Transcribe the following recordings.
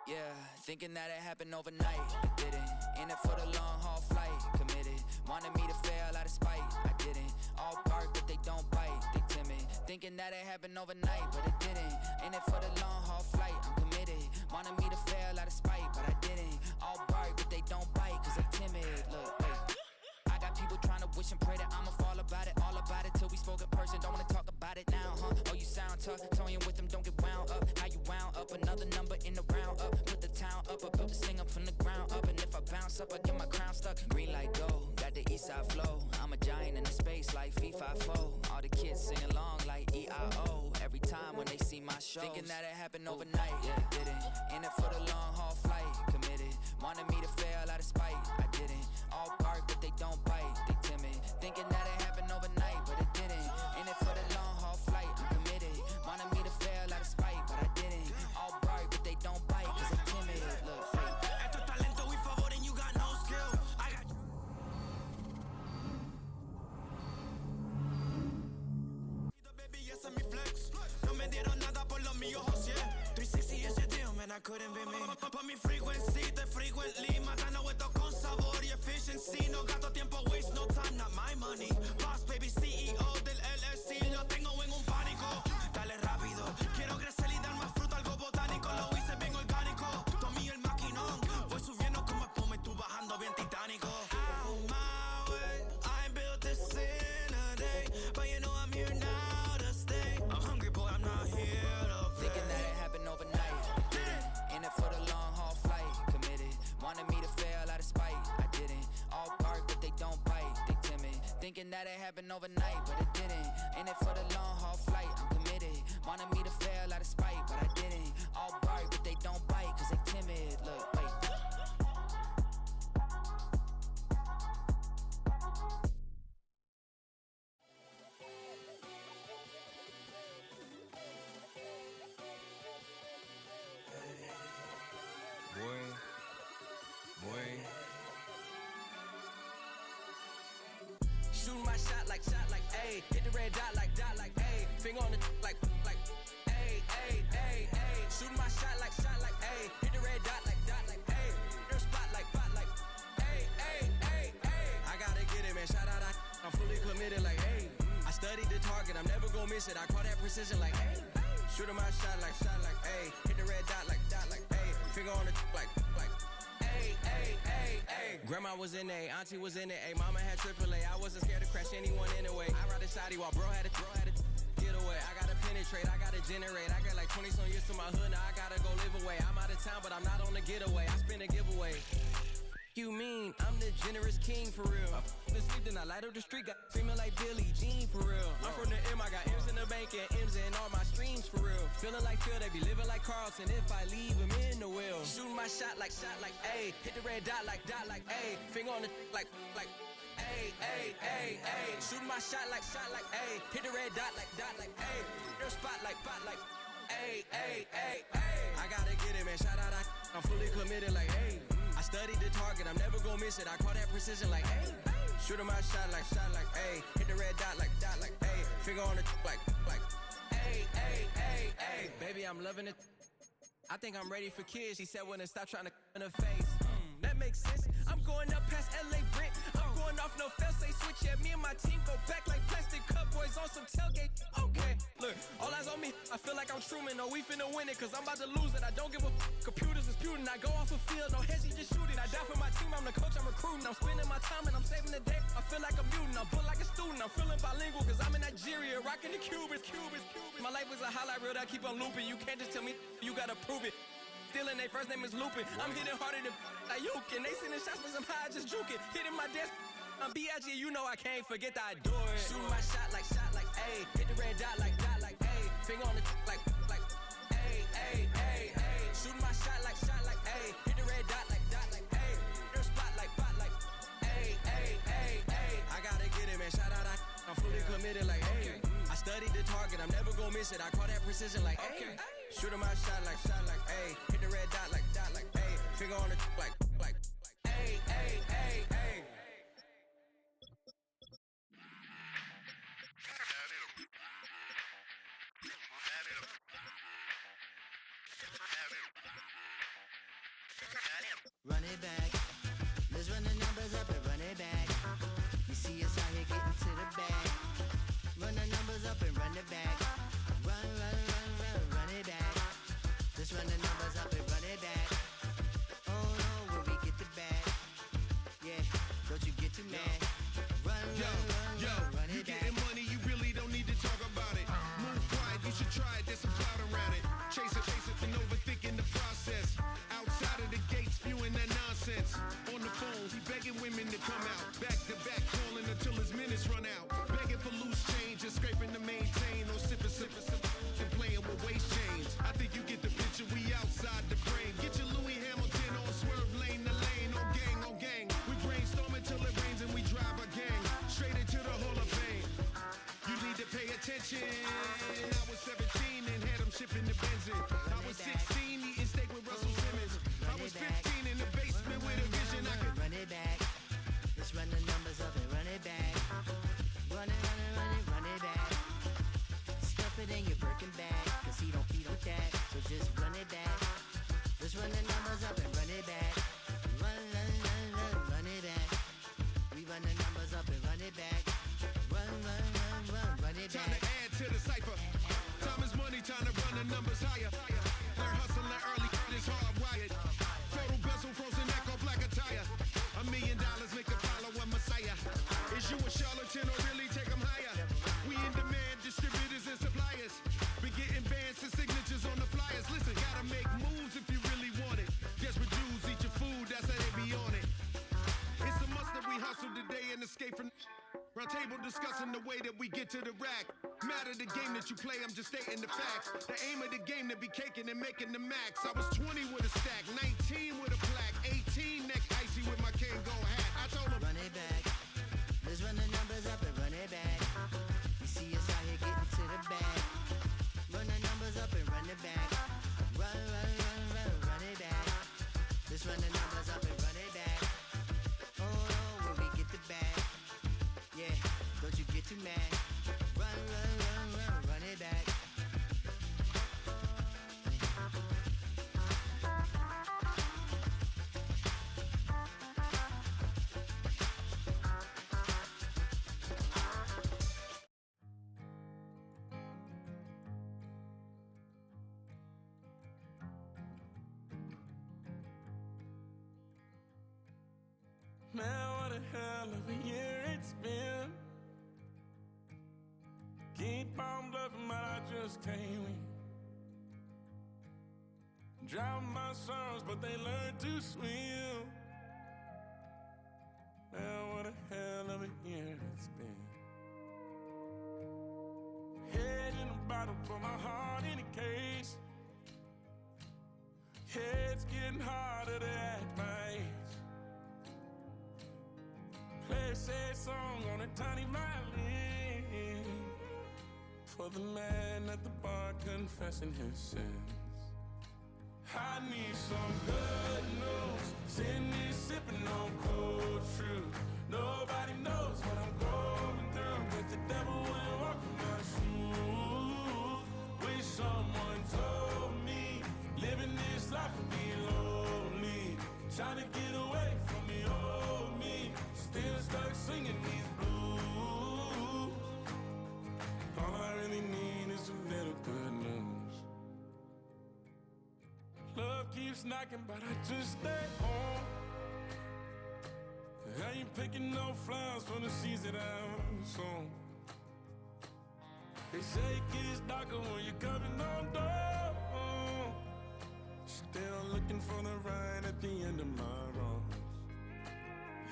Yeah, thinking that it happened overnight, it didn't. In it for the long haul flight, committed. Wanted me to fail out of spite, I didn't. All bark but they don't bite, they timid. Thinking that it happened overnight, but it didn't. In it for the long haul flight, I'm committed. Wanted me to fail out of spite, but I didn't. All bark but they don't bite, cause they timid. Look, wait. I got people trying to wish and pray that I'ma fall about it, all about it till we spoke in person. Don't wanna talk about it now, huh? Oh, you sound tough, toying with them, don't get wound up. How you wound up? Another number in the round up. Put the town up, I built this thing up from the ground up. And if I bounce up, I get my crown stuck. Green light go, got the east side flow. I'm a giant in the space like FIFA4. All the kids sing along like EIO. Every time when they see my shows, thinking that it happened overnight, yeah, didn't. In it for the long haul flight, committed. Wanted me to fail out of spite, I didn't. All bark but they don't bite, they timid. Thinking that it happened overnight, but it didn't. In it for the long haul flight, I'm committed. Wanted me to fail out of spite, but I didn't. All bark but they don't bite, cause they timid. Look, esto es talento y favor and you got no skill. I got baby, yes, I'm flex. No me dieron nada por lo mío, José. 360 is your deal, man, I couldn't be me. Pa' mi frequency, te frequently. Matando esto con sabor y efficiency. No gasto tiempo, waste no time, not my money. Boss, baby, CEO del LLC. Lo tengo en un pánico. Dale rápido, quiero crecer y dar más fruto, algo botánico. Lo hice bien orgánico. Tomé el maquinón. Voy subiendo como espuma y tú bajando bien titánico. Out my way, I ain't built this in a day. But you know I'm here now to stay. I'm hungry, boy, I'm not here to play. thinking that it happened overnight, it didn't. In it for the long haul flight, committed. Wanted me to fail out of spite, I didn't. All bark but they don't bite, they timid. Thinking that it happened overnight, but it didn't. In it for the long haul flight, I'm committed. Wanted me to fail out of spite, but I didn't. All bark but they don't bite, cause they timid. Look, wait. Shooting my shot like, ayy. Hit the red dot like, ayy. Finger on the like, ayy, ayy, ayy, ayy. Shooting my shot like, ayy. Hit the red dot like, ayy. Your spot like, ayy, ayy, ayy, ayy. I gotta get it, man. Shout out, I'm fully committed like, ayy. I studied the target, I'm never gonna miss it. I call that precision like, ayy. Shooting my shot like, ayy. Hit the red dot like, ayy. Finger on the like, ayy, ayy, ayy, ayy. Grandma was in A, auntie was in it, ayy. Mama had AAA, I wasn't scared to crash anyone anyway. I ride a shotty while bro had a get away. I gotta penetrate, I gotta generate. I got like 20 some years to my hood, now I gotta go live away. I'm out of town, but I'm not on the getaway. I spin a giveaway. You mean I'm the generous king for real? I sleep, then I light up the street, got screaming like Billie Jean for real. I'm from the M, I got M's in the bank and M's in all my streams for real. Feeling like Phil, they be living like Carlton if I leave him in the wheel. Shooting my shot like, ayy. Hit the red dot like, ayy. Finger on the like, ayy, ayy, ayy, ayy. Shooting my shot like, ayy. Hit the red dot like, ayy. Your spot like, ayy, ayy, ayy, ayy. I gotta get it, man. Shout out, I'm fully committed like, ayy. I studied the target, I'm never gonna miss it. I call that precision like, ayy. Shooting my shot like, ayy. Hit the red dot like, ayy. Finger on the like, ayy, ayy, ayy, ayy. Baby, I'm loving it. I think I'm ready for kids. She said when to stop trying to in her face. That makes sense. I'm going up past LA Brent. I'm going off no fail, say switch. Yeah, me and my team go back like plastic cup boys on some tailgate. Okay, look, all eyes on me. I feel like I'm Truman. No, we finna win it, cause I'm about to lose it. I don't give a computers disputing. I go off the field, no heads, just shooting. I die for my team, I'm the coach, I'm recruiting. I'm spending my time and I'm saving the day. I feel like a mutant, I'm built like a student. I'm feeling bilingual, cause I'm in Nigeria, rocking the Cubans. My life is a highlight reel that I keep on looping. You can't just tell me, you gotta prove it. Stealing, they first name is Lupin. I'm hitting harder than Ayukin. They sending shots for some high, just juke it. Hitting my desk, I'm B.I.G. You know I can't forget that I do it. Shooting my shot like, ayy. Hit the red dot like, ayy. Finger on the like, ayy, ayy, ayy, ayy. Shooting my shot like, ayy. Hit the red dot like, ayy. Your spot like, ayy, ayy, ayy, ayy. I gotta get it, man. Shout out, I'm fully committed like, ayy. I studied the target, I'm never gonna miss it. I call that precision like, ayy. Shooting my shot like, ayy. Hit the red dot like, ayy. Finger on the like, ayy, ayy, ayy, ayy. Run it back. Let's run the numbers up and run it back. You see us out here getting to the bag. Run the numbers up and run it back. Run, run, run, run, run it back. Let's run the numbers up and run it back. Oh no, when we get the bag. Yeah, don't you get too mad. Run, run it back. You getting money, you really don't need to talk about it. Move quiet, you should try it, there's some clout around it. Chase it, and overthinking the process. Outside of the gate, spewing that nonsense. On the phone, he begging women to come out. Back to back, calling until his minutes run out. Begging for loose change and scraping to maintain. Or sipping, and playing with waist chains. I think you get the picture, we outside the frame. Get your Louis Hamilton on swerve lane to lane. On gang. We brainstorm until it rains and we drive a gang. Straight into the Hall of Fame. You need to pay attention. I was 17 and had them shipping the benzin. I was 16 eating steak with Russell Simmons. I was 15 in the basement with a vision. I could run it back. Let's run the numbers up and run it back. Run it back. Stuff it in your Birkin bag, cause he don't feed on that. So just run it back. Let's run the numbers up and run it back. Run it back. We run the numbers up and run it back. Run it back. time to add to the cipher. Time is money, time to run the numbers higher. They're hustling early, it's hardwired. Photo bezel, frozen echo, black attire. $1 million make a follow a messiah. Is you a charlatan or really take them higher? We in demand, distributors and suppliers. Be getting bands and signatures on the flyers. Listen, gotta make moves if you really want it. Desperate Jews eat your food, that's how they be on it. It's a must that we hustle today and escape from round table discussing the way that we get to the rack. Matter the game that you play, I'm just stating the facts. The aim of the game to be caking and making the max. I was 20 with a stack, 19 with a plaque, 18 neck icy with my Kango hat. I told him, run it back. Let's run the numbers up and run it back. You see us out here getting to the bag. Run the numbers up and run it back. Run it back. Let's run the numbers up and run it back. Oh no, when we get the bag. Yeah, don't you get too mad. Run it back. Man, what a hell of a year it's been. Keep on bluffing, but I just can't win. Drown my sorrows, but they learn to swim. Man, what a hell of a year it's been. Head in a bottle, but my heart in a case. Head's getting harder to act my age. Play a sad song on a tiny violin for the man at the bar confessing his sins. I need some good news. Sitting here sipping on cold truth. Nobody knows what I'm going through, but the devil will walk in my shoes. Wish someone told me living this life would be lonely. Trying to get away from the old me. Still stuck singing these blues. All I really need is a little good news. Love keeps knocking, but I just stay home. I ain't picking no flowers for the seeds that I've sown. They say it gets darker when you're coming on door. Still looking for the right at the end of my wrongs.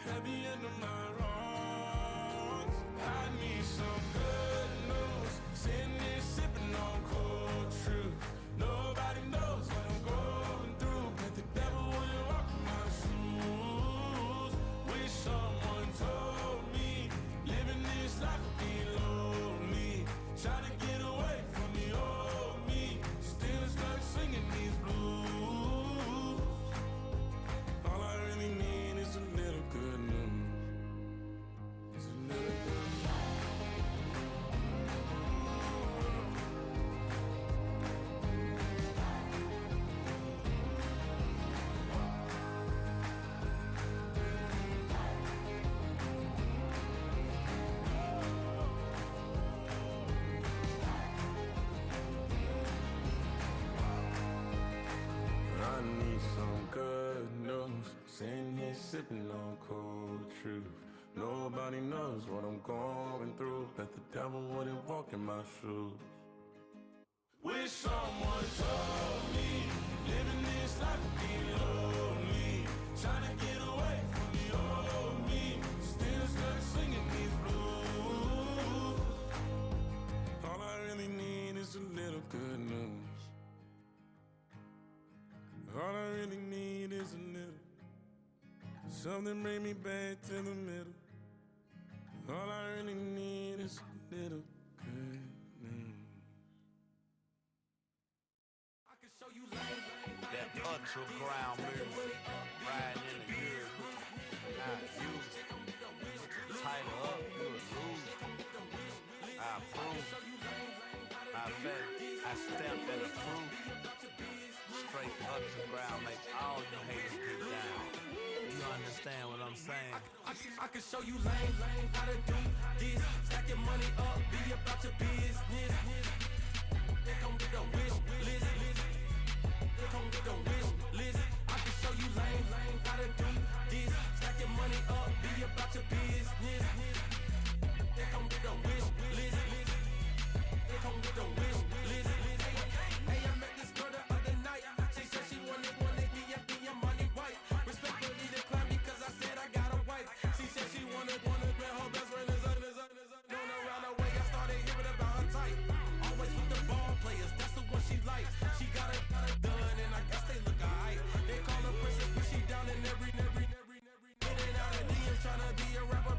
At the end of my wrongs, I need some good news. Sitting here sipping on cold truth. Nobody knows what I'm going through, but the devil will walk in my shoes. Wish someone told me living this life would be lonely. Trying to get away from the old me. Still stuck singing these blues. All I really need is a little good news. It's a little good news. sipping on cold truth. Nobody knows what I'm going through. Bet the devil wouldn't walk in my shoes. Wish someone told me living this life would be lonely. Trying to get away from the old me. Still stuck singing these blues. All I really need is a little good news. All I really need is a little. Something bring me back to the middle. All I really need is a little good news. That underground music, riding in the years, not used. Tighten up, you would lose. I approve. I bet I stamped and approved. Straight underground, make all you haters get down. You understand what I'm saying? I can show you lame, how to do this. Stack your money up, be about your business. They come with a wish list. They come with a wish list. I can show you lame, how to do this. Stack your money up, be about your business. They come with a wish list. They come with a wish list. Hey, I met this girl the other night. She said she wanted your money white. Respectfully declined because I said I got a wife. She said she wanted her best friend is known around the way. I started hearing about her type. Always with the ball players, that's the one she likes. She got it done, and I guess they look alright. They call her princess, but she down in every. In and out of DMs, tryna be a rapper.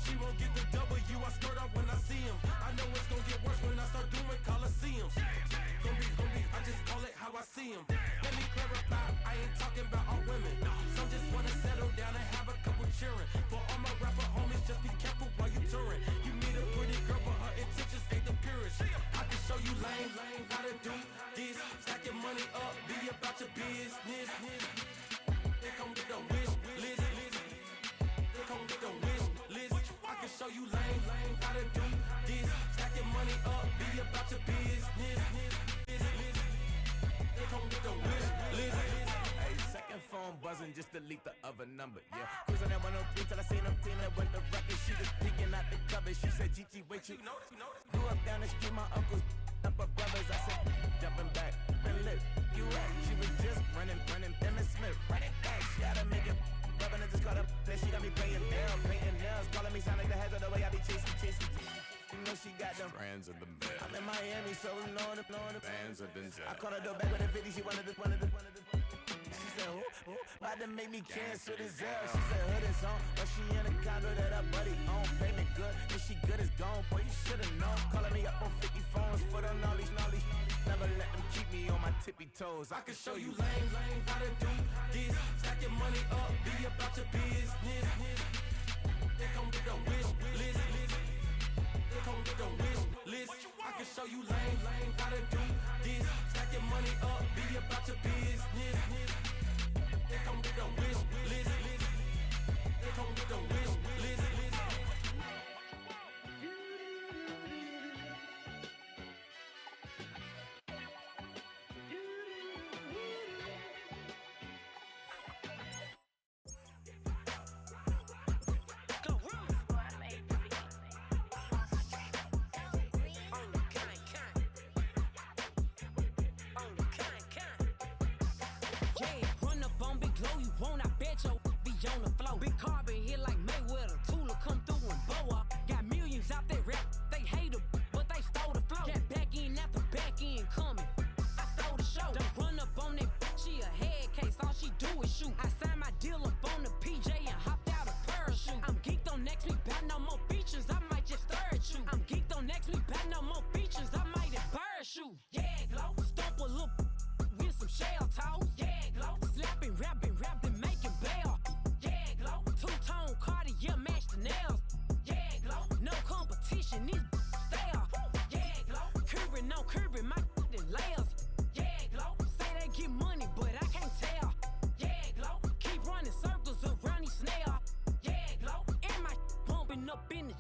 She won't get the W, I skirt off when I see him. I know it's gonna get worse when I start doing Coliseums. Gonna be, I just call it how I see him. Let me clarify, I ain't talking about all women. Some just wanna settle down and have a couple cheering. For all my rapper homies, just be careful while you touring. You meet a pretty girl, but her intentions ain't the purest. I can show you lame, how to do this. Stack your money up, be about your business. They come with a wish list. They come with a wish list. I can show you lame, how to do this. Stack your money up, be about your business. They come with a wish list. Hey, second phone buzzing, just delete the other number, yeah. Cruising at 103 till I seen them Tina with the record. She was peeking out the cover. She said, Gigi, wait, you grew up down the street, my uncles up her brothers. I said, jumping back, and lit, you at. She was just running, Emmitt Smith, running back. She had to make it, rubbing, I just caught up. Then she got me painting nails, calling me Sonic the Hedgehog, the way I be chasing. You know she got them Strands of the bed. I'm in Miami, so knowing the Bands of Denzel. I called her door back with a 50, she wanted the. She said, who? About to make me cancel this L. She said, hood is on, but she in a condo that her buddy own. Payment good, if she good is gone, boy, you should've known. Calling me up on 50 phones, foot on knowledge. Never let them keep me on my tippy toes. I can show you lame, how to do this. Stack your money up, be about your business. They come with a wish list. They come with a wish list. I can show you lame, how to do this. Stack your money up, be about your business. They come with a wish list. They come with a wish list.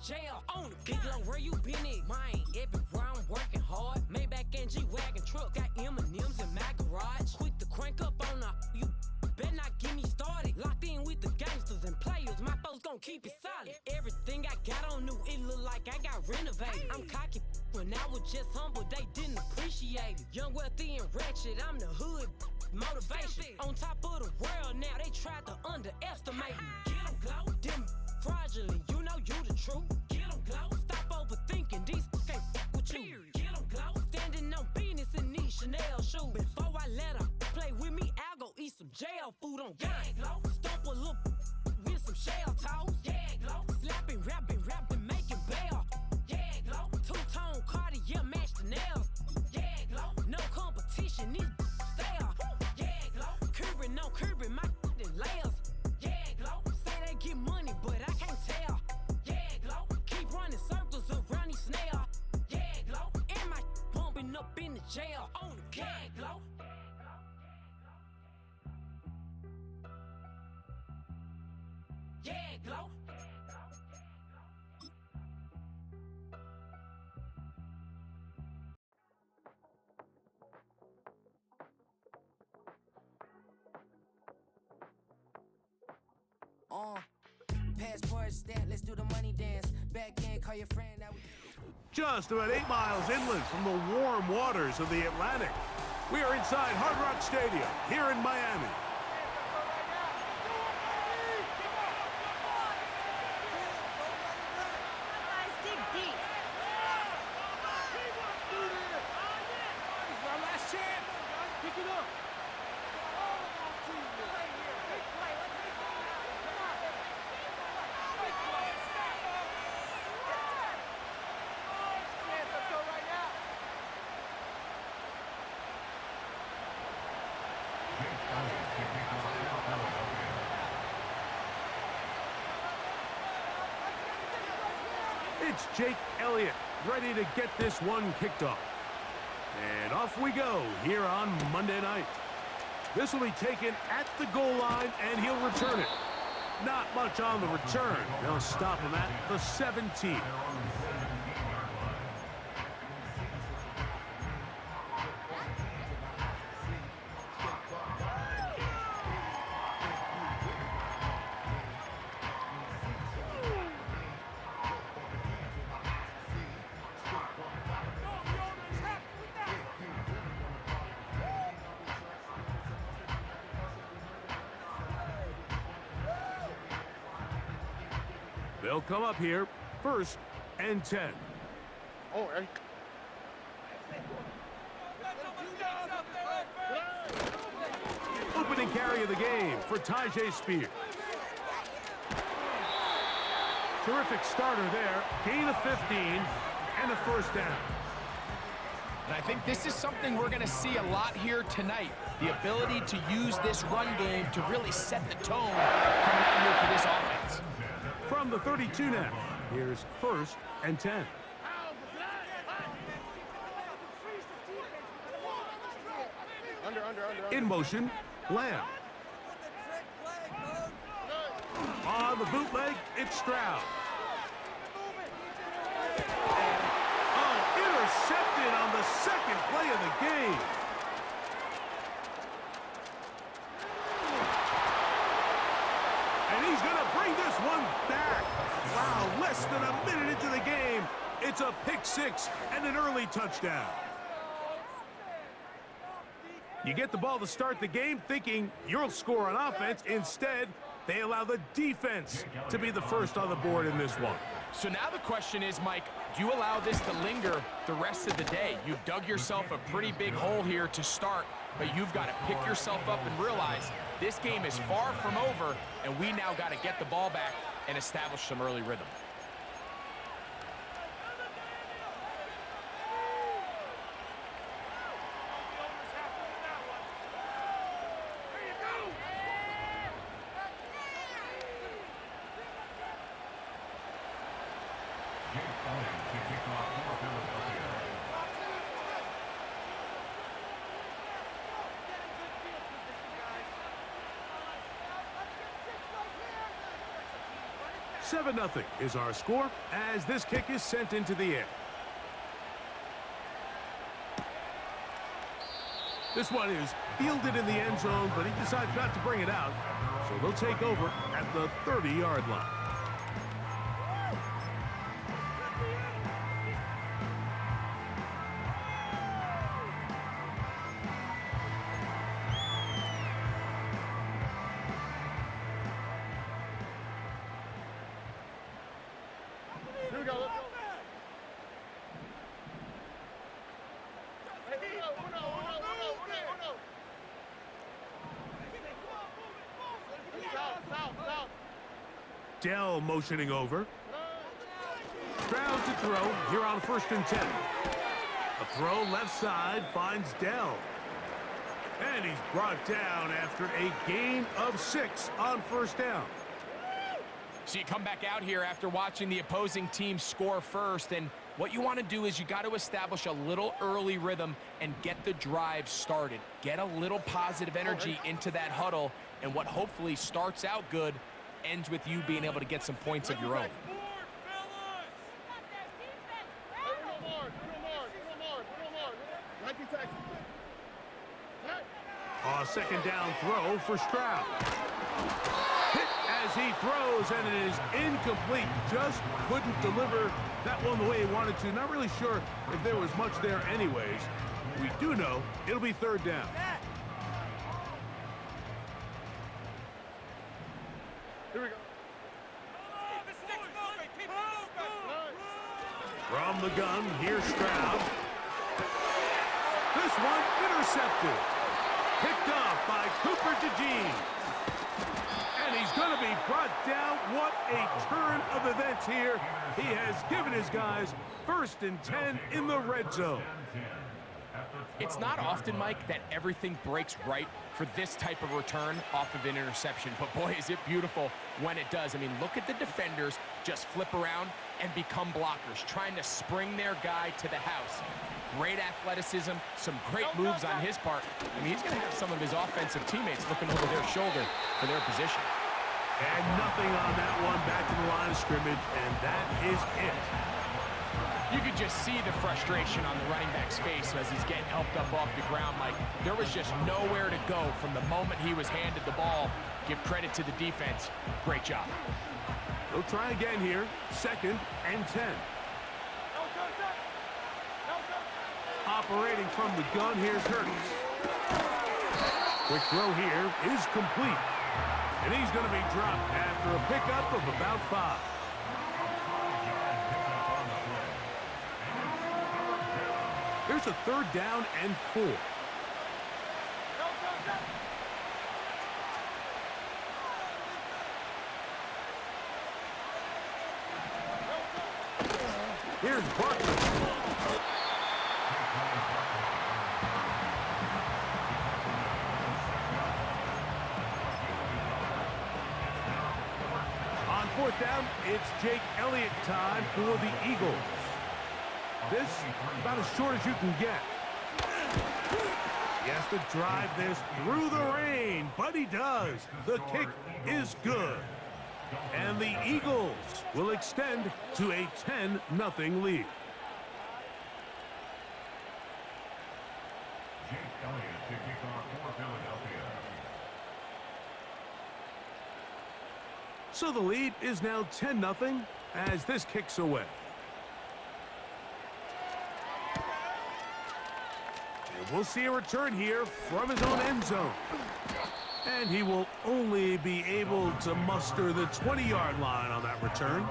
jail on the big low, where you been at? Mine, everywhere I'm working hard. Maybach and G-Wagon truck, got M&M's in my garage. Quick to crank up on her, you better not get me started. Locked in with the gangster. like I got renovated. I'm cocky when I was just humble, they didn't appreciate it. Young, wealthy, and ratchet, I'm the hood motivation. On top of the world now, they tried to underestimate me. Get 'em glow, them fraudulent, you know you the truth. Get 'em glow, stop overthinking, these can't with you. Get 'em glow, standing on business in these Chanel shoes. Before I let her play with me, I'll go eat some jail food on gang. Glow, stomp a little with some shell toes. Yeah, glow, slapping, rapping, making bail. Yeah, glow, two-tone Cartier match the nails. Yeah, glow, no competition, these stale. Yeah, glow, curbing, no curbing, my layers. Yeah, glow, say they get money, but I can't tell. Yeah, glow, keep running circles around these snails. Yeah, glow, and my bumping up in the jail. On the yeah, glow. Yeah, glow. Passport stamp, let's do the money dance. Back in, call your friend. Now we Just about 8 miles inland from the warm waters of the Atlantic. We are inside Hard Rock Stadium here in Miami. It's Jake Elliott ready to get this one kicked off. And off we go here on Monday night. This will be taken at the goal line, and he'll return it. Not much on the return. They'll stop him at the 17. They'll come up here, 1st and 10. Oh, Eric. Opening carry of the game for Tajay Spears. Terrific starter there. Gain of 15 and a 1st down. And I think this is something we're going to see a lot here tonight. The ability to use this run game to really set the tone coming out here for this offense. From the 32 now, here's 1st and 10. In motion, Lamb. On the bootleg, it's Stroud. Oh, intercepted on the 2nd play of the game. And he's going to bring this one back. Wow, less than a minute into the game, it's a pick-6 and an early touchdown. You get the ball to start the game thinking you'll score on offense. Instead, they allow the defense to be the first on the board in this one. So now the question is, Mike, do you allow this to linger the rest of the day? You've dug yourself a pretty big hole here to start, but you've got to pick yourself up and realize this game is far from over, and we now got to get the ball back and establish some early rhythm. Seven 7-0 is our score as this kick is sent into the air. This one is fielded in the end zone, but he decides not to bring it out, so they'll take over at the 30-yard line. Dell motioning over. Stroud to throw here on 1st and 10. A throw left side finds Dell. And he's brought down after a gain of 6 on 1st down. So you come back out here after watching the opposing team score first, and what you want to do is you got to establish a little early rhythm and get the drive started. Get a little positive energy into that huddle, and what hopefully starts out good ends with you being able to get some points of your own. A 2nd down throw for Stroud. Hit as he throws, and it is incomplete. Just couldn't deliver that one the way he wanted to. Not really sure if there was much there anyways. We do know it'll be 3rd down. Here we go. From the gun, here's Stroud. This one intercepted. Picked off by Cooper DeJean. And he's going to be brought down. What a turn of events here. He has given his guys 1st and 10 in the red zone. It's not often, Mike, that everything breaks right for this type of return off of an interception. But boy, is it beautiful when it does. I mean, look at the defenders just flip around and become blockers, trying to spring their guy to the house. Great athleticism, some great moves on his part. I mean, he's going to have some of his offensive teammates looking over their shoulder for their position. And nothing on that one, back to the line of scrimmage, and that is it. You could just see the frustration on the running back's face as he's getting helped up off the ground, Mike. There was just nowhere to go from the moment he was handed the ball. Give credit to the defense. Great job. They'll try again here. 2nd and 10. Operating from the gun, here's Hurts. Quick throw here is complete. And he's going to be dropped after a pickup of about 5. Here's a 3rd down and 4. Here's Barkley. On 4th down, it's Jake Elliott time for the Eagles. This about as short as you can get. He has to drive this through the rain, but he does. The kick is good. And the Eagles will extend to a 10-0 lead. So the lead is now 10-0 as this kicks away. And we'll see a return here from his own end zone. And he will only be able to muster the 20-yard line on that return.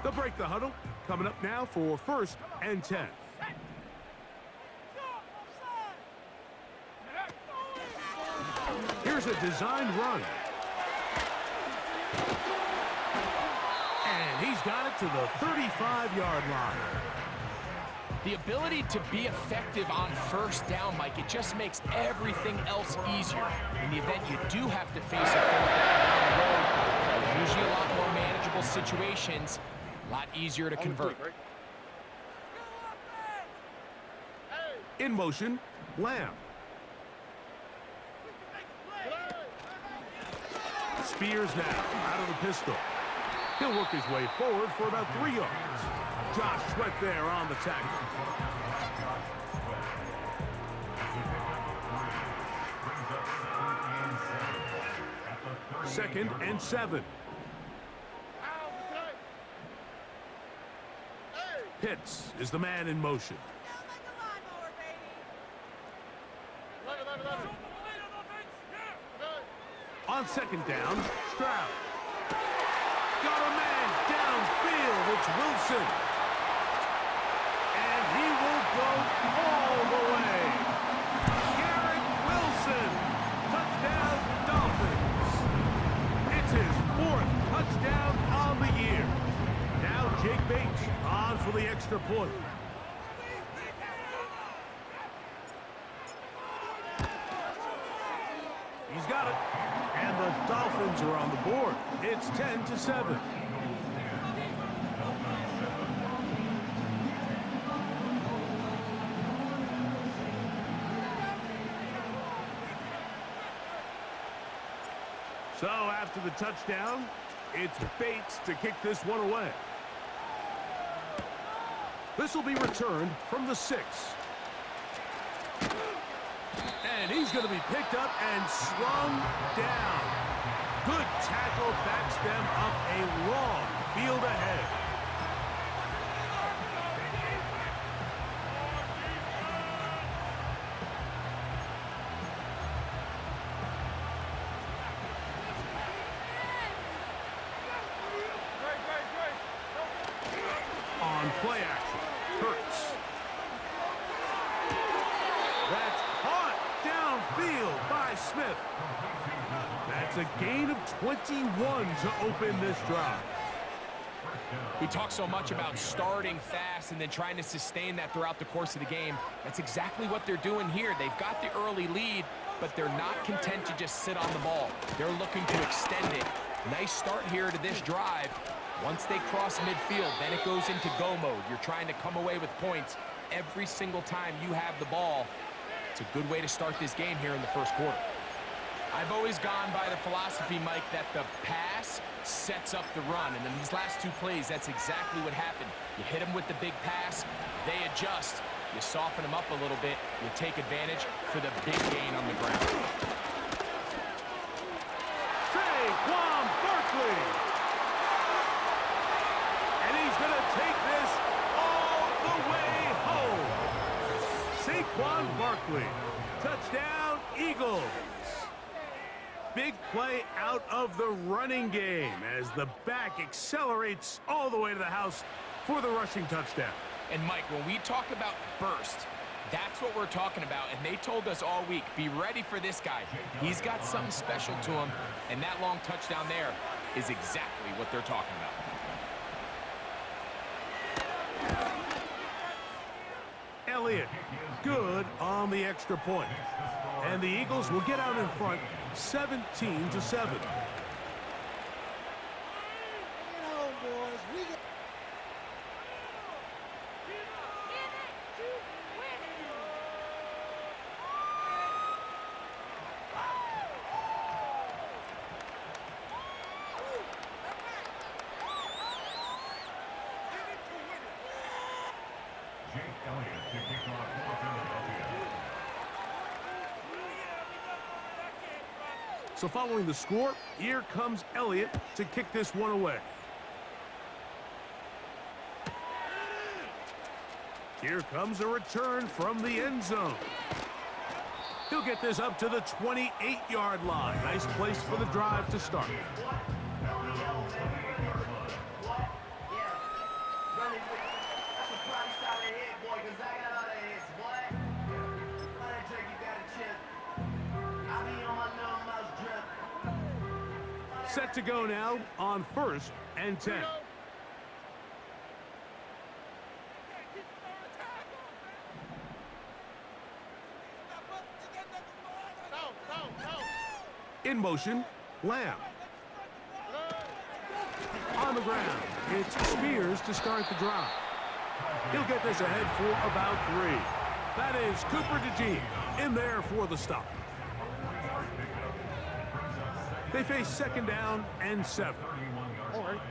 They'll break the huddle. Coming up now for 1st and 10. Here's a designed run. And he's got it to the 35-yard line. The ability to be effective on 1st down, Mike, it just makes everything else easier. In the event you do have to face a 4th down the road, they're usually a lot more manageable situations, a lot easier to convert. In motion, Lamb. Spears now out of the pistol. He'll work his way forward for about 3 yards. Josh Sweat there on the tackle. Second and 7. Pitts is the man in motion. On second down, Stroud. Got a man downfield. It's Wilson. And he will go all the way. Garrett Wilson. Touchdown, Dolphins. It's his 4th touchdown on the year. Now Jake Bates on for the extra point. He's got it. And the Dolphins are on the board. It's 10-7. So after the touchdown, it's Bates to kick this one away. This will be returned from the 6. And he's going to be picked up and slung down. Good tackle backs them up a long field ahead. On play action, Hurts. That's caught downfield by Smith. That's a gain of 21 to open this drive. We talk so much about starting fast and then trying to sustain that throughout the course of the game. That's exactly what they're doing here. They've got the early lead, but they're not content to just sit on the ball. They're looking to extend it. Nice start here to this drive. Once they cross midfield, then it goes into go mode. You're trying to come away with points every single time you have the ball. It's a good way to start this game here in the first quarter. I've always gone by the philosophy, Mike, that the pass sets up the run. And in these last 2 plays, that's exactly what happened. You hit them with the big pass, they adjust. You soften them up a little bit, you take advantage for the big gain on the ground. Saquon Barkley. And he's going to take this all the way home. Saquon Barkley. Touchdown, Eagles. Big play out of the running game as the back accelerates all the way to the house for the rushing touchdown. And Mike, when we talk about burst, that's what we're talking about. And they told us all week, be ready for this guy. He's got something special to him, and that long touchdown there is exactly what they're talking about. Elliott, good on the extra point. And the Eagles will get out in front 17-7. So following the score, here comes Elliott to kick this one away. Here comes a return from the end zone. He'll get this up to the 28-yard line. Nice place for the drive to start. Set to go now on 1st and 10. In motion, Lamb. On the ground, it's Spears to start the drive. He'll get this ahead for about 3. That is Cooper DeJean in there for the stop. They face 2nd down and 7. All right.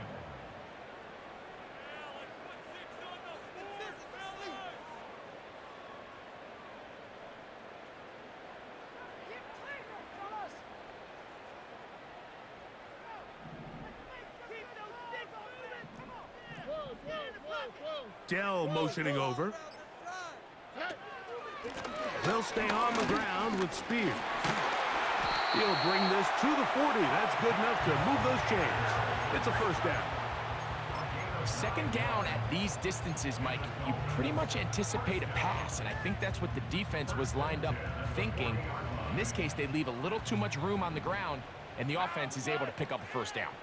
Dell motioning over. They'll stay on the ground with Spears. He'll bring this to the 40. That's good enough to move those chains. It's a first down. Second down at these distances, Mike, you pretty much anticipate a pass, and I think that's what the defense was lined up thinking. In this case, they leave a little too much room on the ground, and the offense is able to pick up a first down.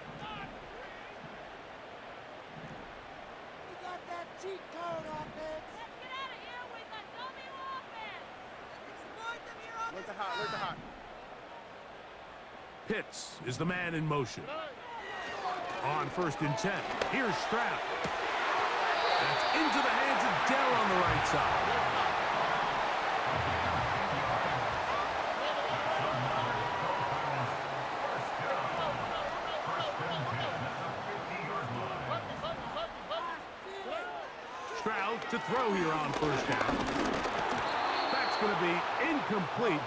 We got that cheat code offense. Let's get out of here with a dummy offense. Exploit them here on Where's this the hot? Where's the hot? Pitts is the man in motion. On 1st and 10, here's Stroud. That's into the hands of Dell on the right side. Stroud to throw here on 1st down. That's going to be incomplete,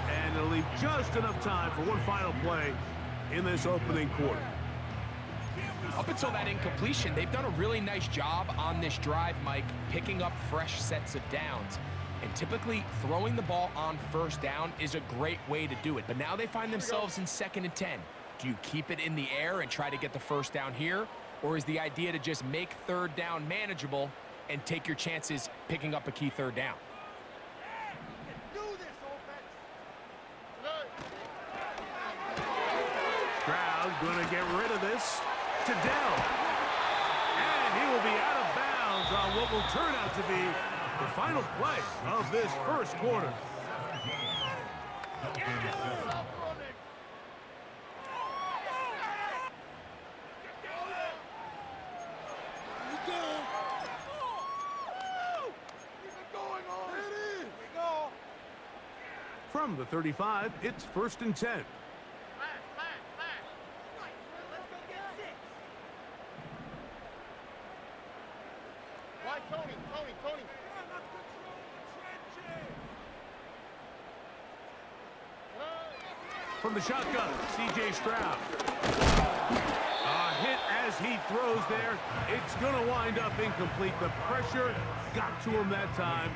and it'll leave just enough time for one final play in this opening quarter. Up until that incompletion, they've done a really nice job on this drive, Mike, picking up fresh sets of downs. And typically, throwing the ball on 1st down is a great way to do it. But now they find themselves in 2nd and 10. Do you keep it in the air and try to get the 1st down here? Or is the idea to just make 3rd down manageable and take your chances picking up a key 3rd down? Stroud going to get rid of this to Dell. And he will be out of bounds on what will turn out to be the final play of this 1st quarter. From the 35, it's 1st and 10. Tony. From the shotgun, C.J. Stroud. A hit as he throws there. It's going to wind up incomplete. The pressure got to him that time,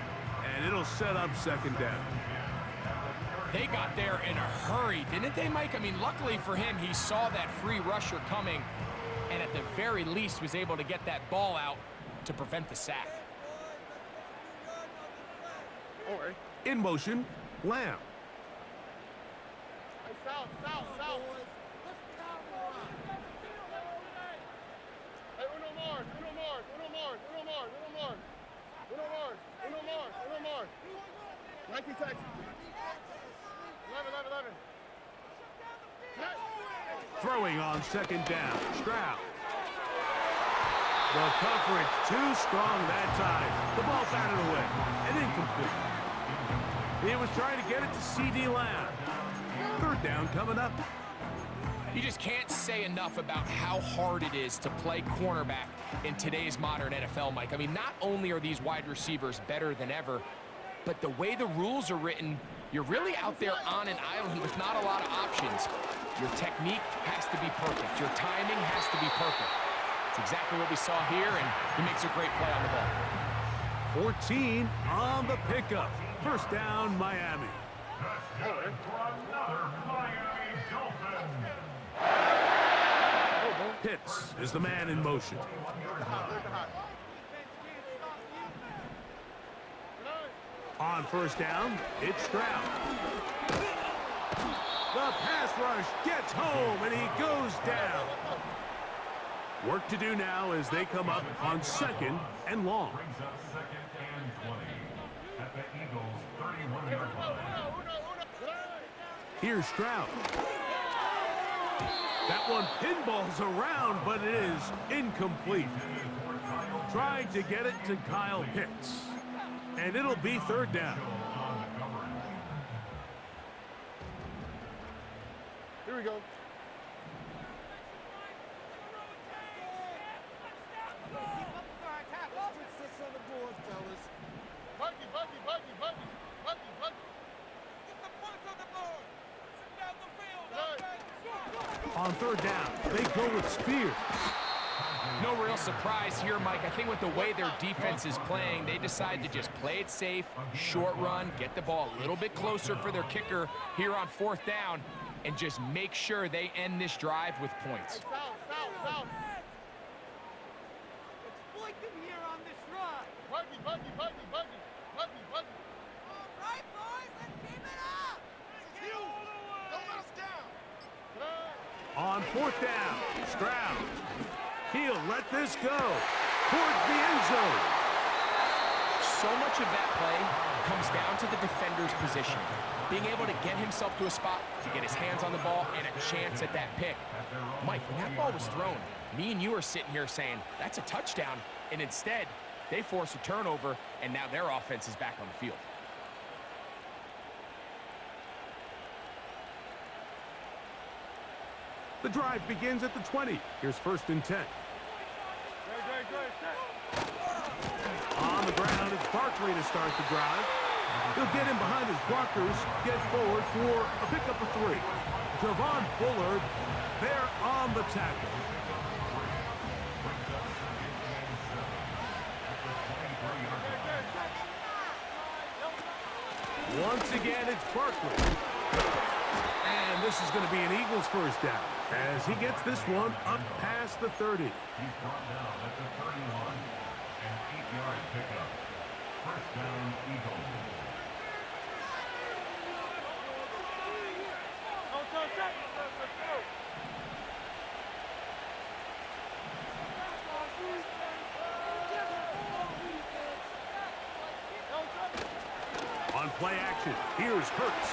and it'll set up 2nd down. They got there in a hurry, didn't they, Mike? I mean, luckily for him, he saw that free rusher coming, and at the very least was able to get that ball out to prevent the sack. In motion, Lamb. South. Hey, Uno Mars. 19 Texas. 11. Throwing on 2nd down, Stroud. The coverage too strong that time. The ball batted away and incomplete. He was trying to get it to C.D. Lamb. 3rd down coming up. You just can't say enough about how hard it is to play cornerback in today's modern NFL, Mike. I mean, not only are these wide receivers better than ever, but the way the rules are written, you're really out there on an island with not a lot of options. Your technique has to be perfect. Your timing has to be perfect. It's exactly what we saw here, and he makes a great play on the ball. 14 on the pickup. 1st down, Miami. Pitts is the man in motion. On 1st down, it's Stroud. The pass rush gets home, and he goes down. Work to do now as they come up on 2nd and long. Here's Stroud. That one pinballs around, but it is incomplete. Trying to get it to Kyle Pitts. And it'll be 3rd down. Here we go. On 3rd down, they go with Spears. No real surprise here, Mike. I think with the way their defense is playing, they decide to just play it safe, short run, get the ball a little bit closer for their kicker here on 4th down, and just make sure they end this drive with points. Foul. Exploit them here on this run. Buggy. All right, boys, let's keep it up. Don't let us down. On 4th down, Stroud. He'll let this go towards the end zone. So much of that play comes down to the defender's positioning. Being able to get himself to a spot, to get his hands on the ball, and a chance at that pick. Mike, when that ball was thrown, me and you are sitting here saying, that's a touchdown, and instead, they force a turnover, and now their offense is back on the field. The drive begins at the 20. Here's 1st and 10. On the ground, it's Barkley to start the drive. He'll get in behind his blockers, get forward for a pickup of 3. Javon Bullard there on the tackle. Once again, it's Barkley. And this is going to be an Eagles 1st down as he gets this one up past the 30. He's brought down at the 31. An 8-yard pickup. 1st down, Eagles. On play action, here's Hurts.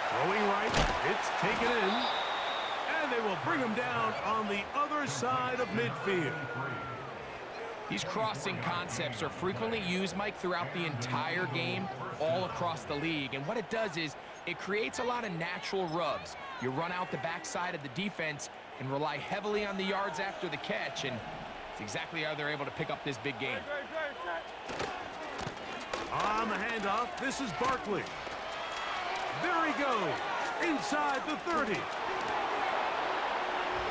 Throwing right, it's taken in, and they will bring him down on the other side of midfield. These crossing concepts are frequently used, Mike, throughout the entire game, all across the league. And what it does is it creates a lot of natural rubs. You run out the backside of the defense and rely heavily on the yards after the catch, and it's exactly how they're able to pick up this big game. On the handoff, this is Barkley. There he goes, inside the 30.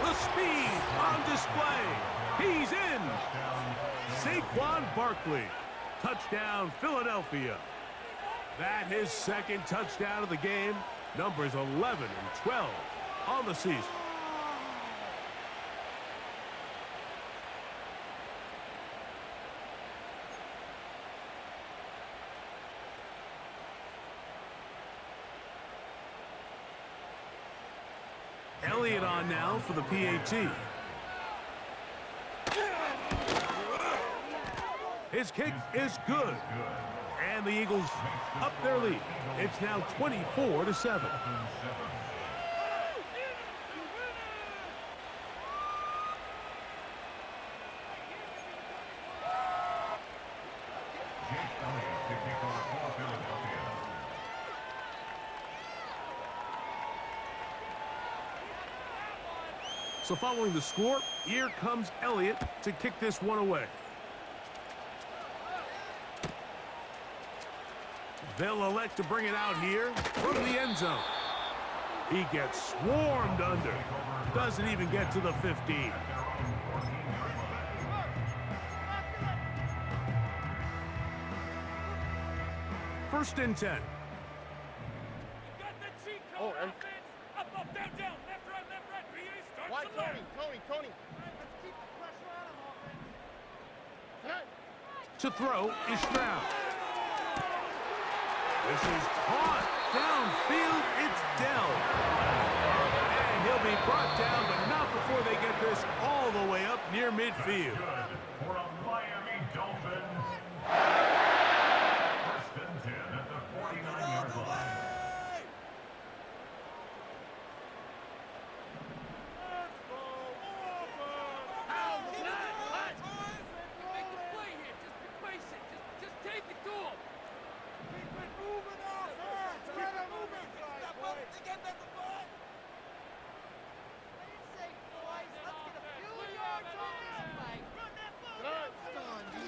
The speed on display. He's in. Saquon Barkley. Touchdown, Philadelphia. That his 2nd touchdown of the game. Numbers 11 and 12 on the season. Elliott on now for the PAT. His kick is good. And the Eagles up their lead. It's now 24-7. So following the score, here comes Elliott to kick this one away. They'll elect to bring it out here from the end zone. He gets swarmed under. Doesn't even get to the 15. First and 10. Oh, and Up, down, left, right, PA starts why to left. Tony? Let's keep the pressure on him, offense. To throw is Stroud. This is caught. Downfield, it's Dell. And he'll be brought down, but not before they get this all the way up near midfield. For a Miami Dolphins. 1st and 10 at the 49-yard line.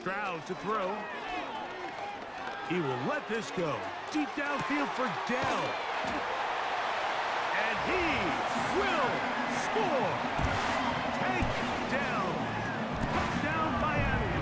Stroud to throw. He will let this go. Deep downfield for Dell. And he will score. Takedown. Touchdown, Miami.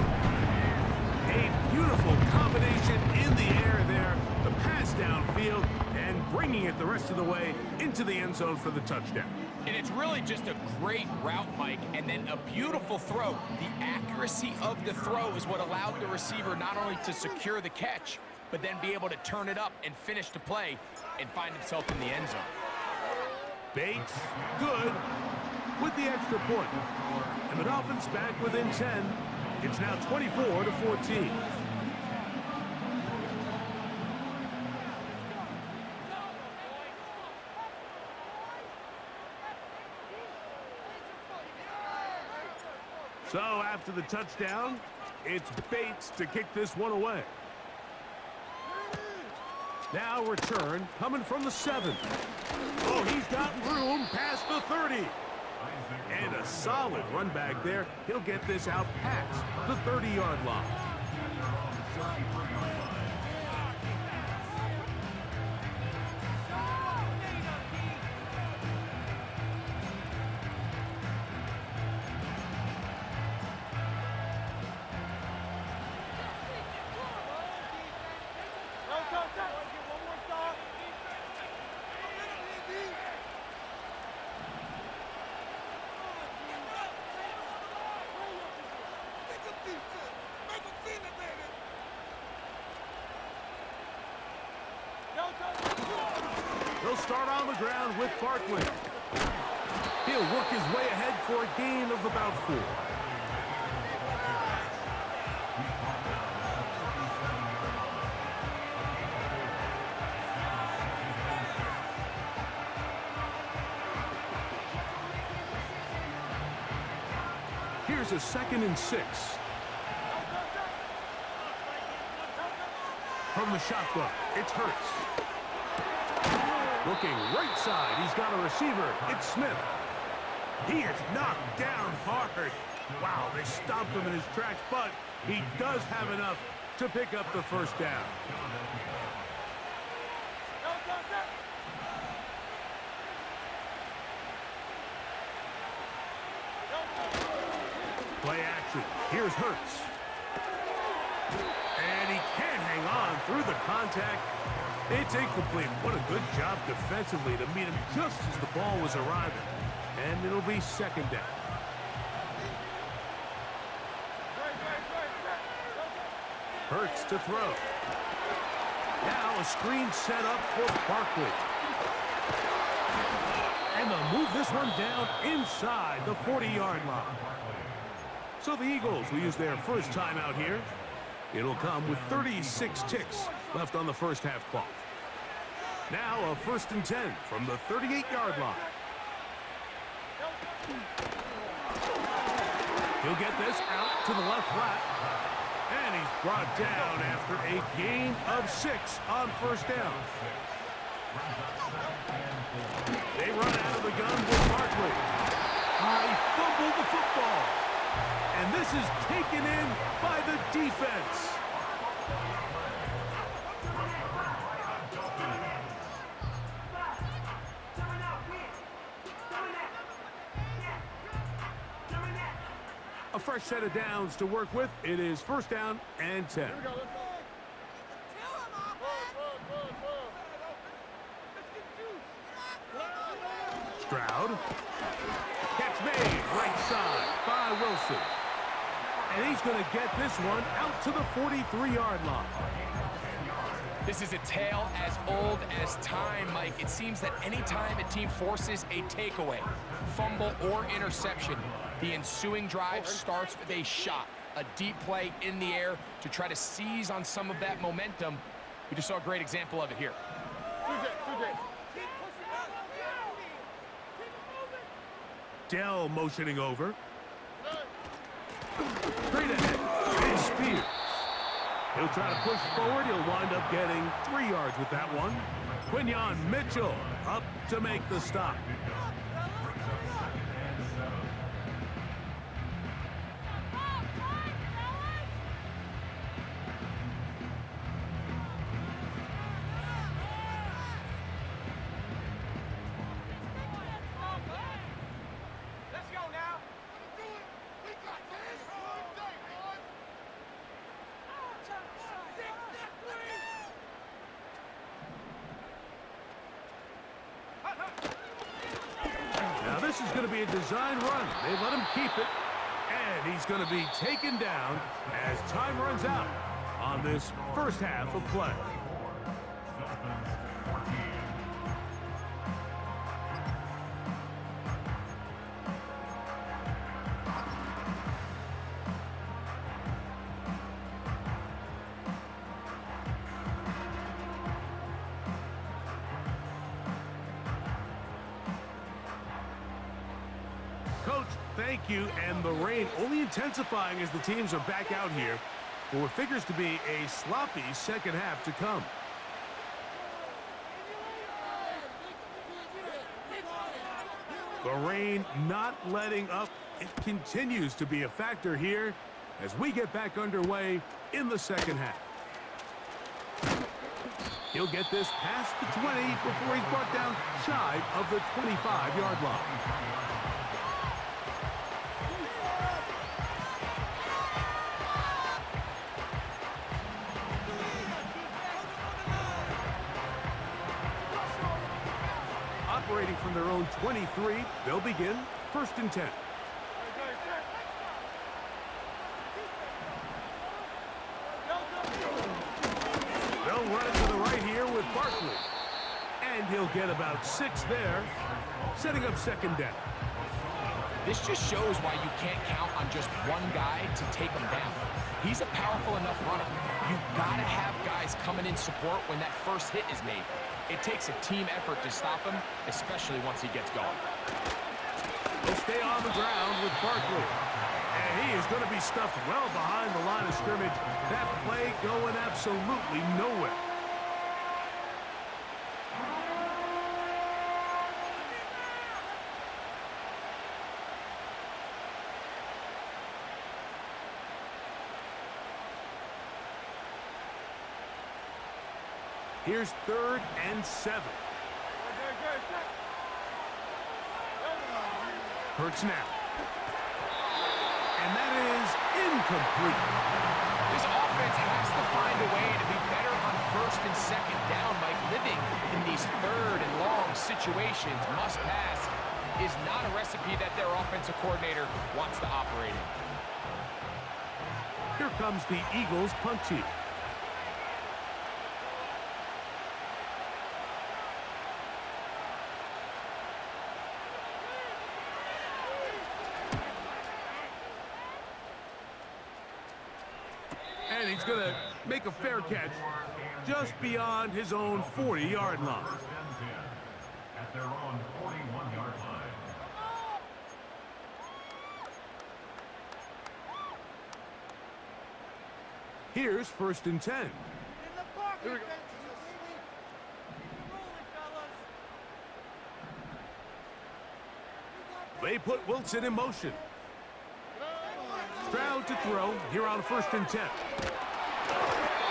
A beautiful combination in the air there. The pass downfield and bringing it the rest of the way into the end zone for the touchdown. And it's really just a great route, Mike, and then a beautiful throw. The accuracy of the throw is what allowed the receiver not only to secure the catch, but then be able to turn it up and finish the play and find himself in the end zone. Bates, good, with the extra point. And the Dolphins back within 10. It's now 24-14. So after the touchdown, it's Bates to kick this one away. Now return coming from the 7. Oh, he's got room past the 30. And a solid run back there. He'll get this out past the 30-yard line. He'll start on the ground with Barkley. He'll work his way ahead for a gain of about 4. Here's a 2nd and 6. From the shotgun, it's Hurts. Looking right side, he's got a receiver. It's Smith. He is knocked down hard. Wow, they stomped him in his tracks, but he does have enough to pick up the first down. Play action. Here's Hurts. And he can't hang on through the contact. It's incomplete. What a good job defensively to meet him just as the ball was arriving. And it'll be 2nd down. Hurts to throw. Now a screen set up for Barkley. And they'll move this one down inside the 40-yard line. So the Eagles will use their first timeout here. It'll come with 36 ticks left on the first half clock. Now a 1st and 10 from the 38-yard line. He'll get this out to the left flat. And he's brought down after a gain of 6 on 1st down. They run out of the gun with Barkley. He fumbled the football. And this is taken in by the defense. A fresh set of downs to work with. It is 1st down and 10. Stroud. Catch made right side by Wilson. And he's going to get this one out to the 43-yard line. This is a tale as old as time, Mike. It seems that anytime a team forces a takeaway, fumble, or interception, the ensuing drive starts with a shot, a deep play in the air to try to seize on some of that momentum. We just saw a great example of it here. Dell motioning over. Straight ahead, and Spears. He'll try to push forward. He'll wind up getting 3 yards with that one. Quinyon Mitchell up to make the stop. This is going to be a design run. They let him keep it. And he's going to be taken down as time runs out on this first half of play. Coach, thank you, and the rain only intensifying as the teams are back out here for what figures to be a sloppy second half to come. The rain not letting up. It continues to be a factor here as we get back underway in the second half. He'll get this past the 20 before he's brought down shy of the 25-yard line. Operating from their own 23, they'll begin 1st and 10. They'll run it to the right here with Barkley. And he'll get about 6 there, setting up 2nd down. This just shows why you can't count on just one guy to take him down. He's a powerful enough runner. You've got to have guys coming in support when that first hit is made. It takes a team effort to stop him, especially once he gets going. He'll stay on the ground with Barkley. And he is going to be stuffed well behind the line of scrimmage. That play going absolutely nowhere. Here's 3rd and 7. Hurts now. And that is incomplete. This offense has to find a way to be better on 1st and 2nd down. Like living in these 3rd and long situations, must pass, is not a recipe that their offensive coordinator wants to operate in. Here comes the Eagles punt team. And he's going to make a fair catch just beyond his own 40-yard line. At their own 41-yard line. Here's 1st and 10. Here we go. They put Wilson in motion. Stroud to throw here on 1st and 10.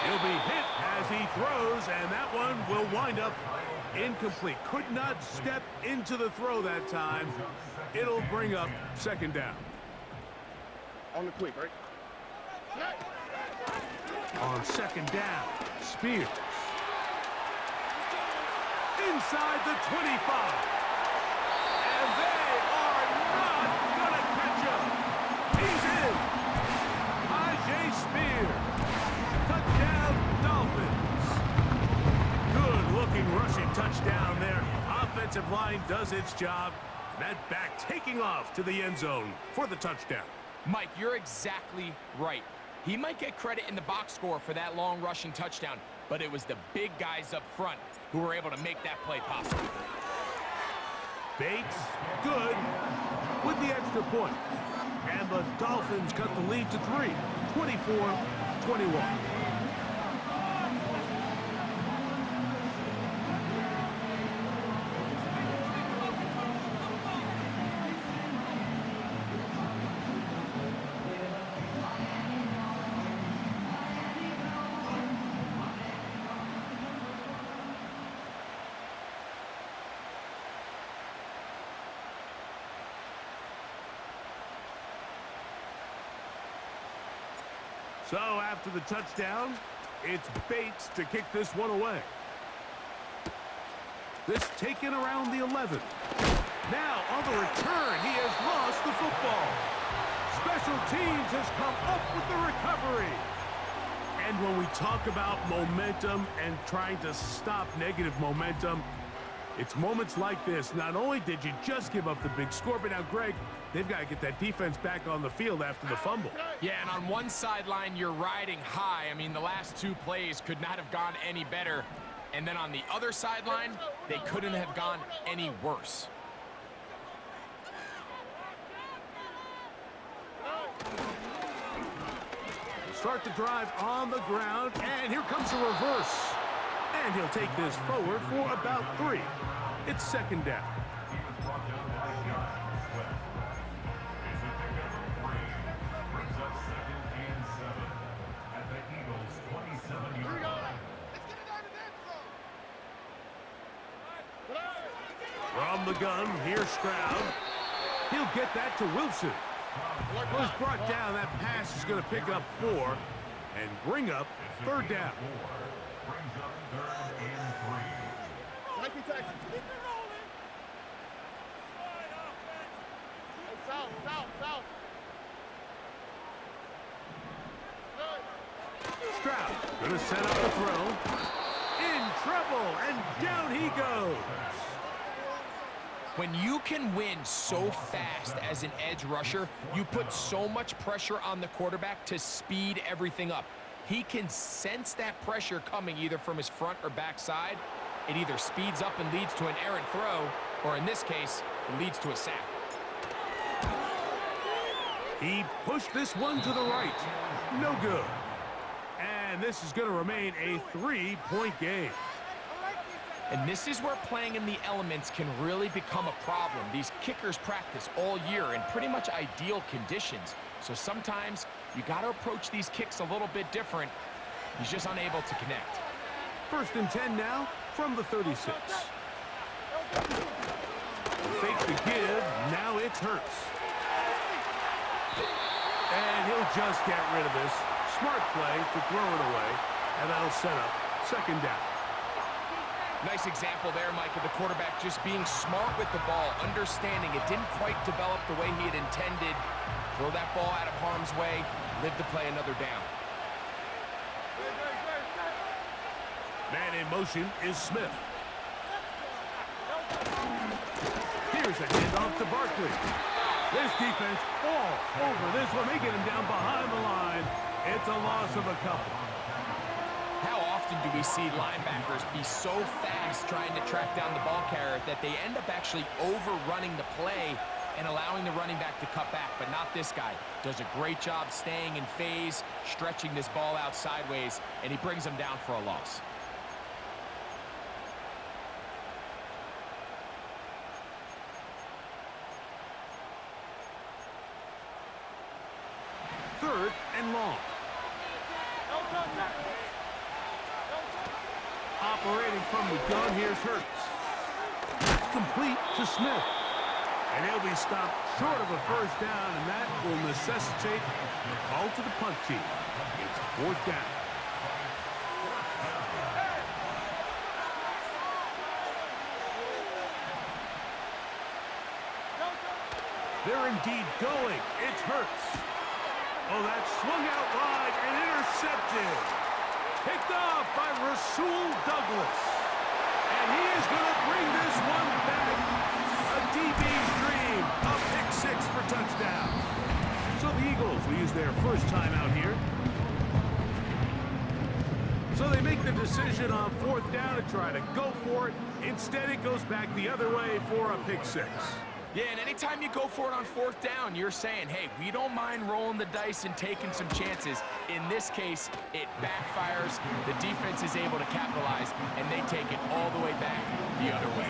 He'll be hit as he throws, and that one will wind up incomplete. Could not step into the throw that time. It'll bring up 2nd down. On the quick, right? On 2nd down, Spears. Inside the 25. And they are not going to catch him. He's in. Ajay Spears. Touchdown, Dolphins. Good-looking rushing touchdown there. Offensive line does its job. That back taking off to the end zone for the touchdown. Mike, you're exactly right. He might get credit in the box score for that long rushing touchdown, but it was the big guys up front who were able to make that play possible. Bates, good, with the extra point. And the Dolphins cut the lead to 3, 24-21. So after the touchdown, it's Bates to kick this one away. This taken around the 11. Now on the the return. He has lost the football. Special teams has come up with the recovery. And when we talk about momentum and trying to stop negative momentum, it's moments like this. Not only did you just give up the big score, but now, Greg, they've got to get that defense back on the field after the fumble. Yeah, and on one sideline, you're riding high. I mean, the last two plays could not have gone any better. And then on the other sideline, they couldn't have gone any worse. Start the drive on the ground, and here comes a reverse. And he'll take this forward for about 3. It's second down. He was brought down by Josh Sweat. It's a pickup of 3. Brings up 2nd and 7 at the Eagles' 27-yard line. From the gun, here's Stroud. He'll get that to Wilson. Well, he's brought down. That pass is going to pick up 4 and bring up 3rd down. Brings up 3rd and 3. Mikey Texas. Keep it rolling. South. Stroud going to set up the throw. In trouble, and down he goes. When you can win so fast as an edge rusher, you put so much pressure on the quarterback to speed everything up. He can sense that pressure coming either from his front or back side. It either speeds up and leads to an errant throw, or in this case, it leads to a sack. He pushed this one to the right. No good. And this is going to remain a 3-point game. And this is where playing in the elements can really become a problem. These kickers practice all year in pretty much ideal conditions. So sometimes you got to approach these kicks a little bit different. He's just unable to connect. 1st and 10 now from the 36. Fake the give. Now it's Hurts. And he'll just get rid of this. Smart play to throw it away. And that'll set up 2nd down. Nice example there, Mike, of the quarterback just being smart with the ball, understanding it didn't quite develop the way he had intended. Throw that ball out of harm's way, live to play another down. Man in motion is Smith. Here's a handoff to Barkley. This defense all over this one. They get him down behind the line. It's a loss of a couple. How often do we see linebackers be so fast trying to track down the ball carrier that they end up actually overrunning the play and allowing the running back to cut back? But not this guy. Does a great job staying in phase, stretching this ball out sideways, and he brings them down for a loss. Third and long. Operating from the gun, here's Hurts. That's complete to Smith. And he'll be stopped short of a 1st down, and that will necessitate a call to the punt team. It's 4th down. They're indeed going. It's Hurts. Oh, that swung out wide and intercepted. Picked off by Rasul Douglas. And he is going to bring this one back. A DB's dream. A pick 6 for touchdown. So the Eagles will use their first time out here. So they make the decision on 4th down to try to go for it. Instead, it goes back the other way for a pick 6. Yeah, and anytime you go for it on 4th down, you're saying, hey, we don't mind rolling the dice and taking some chances. In this case, it backfires. The defense is able to capitalize, and they take it all the way back the other way.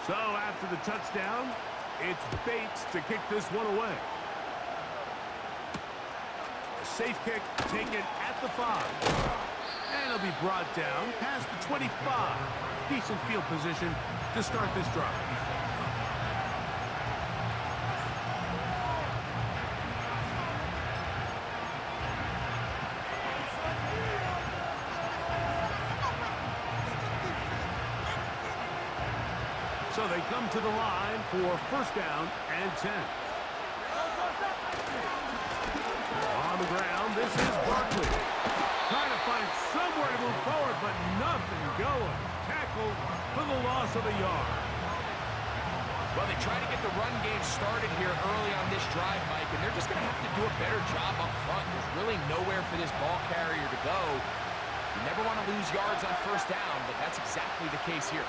So after the touchdown, it's Bates to kick this one away. A safe kick taken at the 5. And it'll be brought down past the 25. Decent field position to start this drive. So they come to the line for first down and 10. On the ground, this is Barkley. Trying to find somewhere to move forward, but nothing going. Tackled for the loss of a yard. Well, they try to get the run game started here early on this drive, Mike, and they're just going to have to do a better job up front. There's really nowhere for this ball carrier to go. You never want to lose yards on first down, but that's exactly the case here.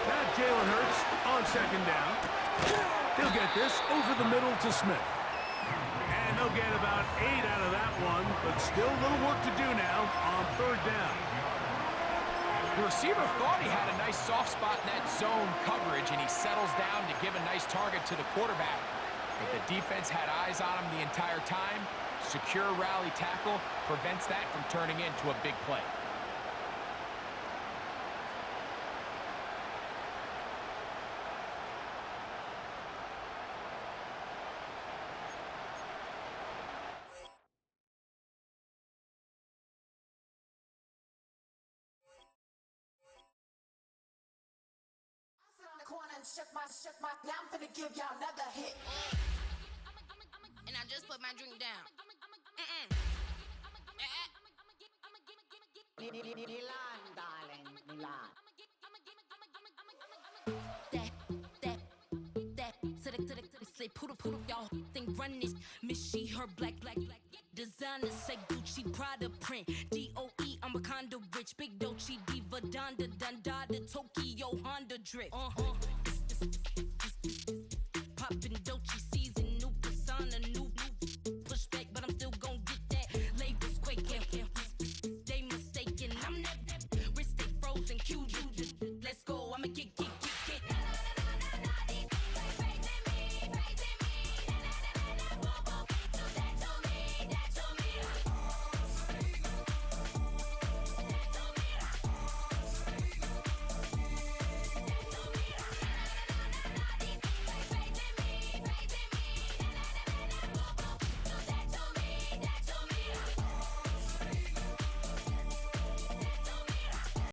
Now Jalen Hurts on second down. He'll get this over the middle to Smith. And they'll get about 8 out of that one, but still a little work to do now on third down. The receiver thought he had a nice soft spot in that zone coverage, and he settles down to give a nice target to the quarterback. But the defense had eyes on him the entire time. Secure rally tackle prevents that from turning into a big play. Now I'm finna give y'all another hit. And I just put my drink down. Milan, darling, Milan. That, say poodle, y'all think run this. Miss she, her black. Designer say Gucci, Prada print. DOE, I'm a condo rich. Big Dolce, Diva, Donda, Dundada, Tokyo, Honda drip.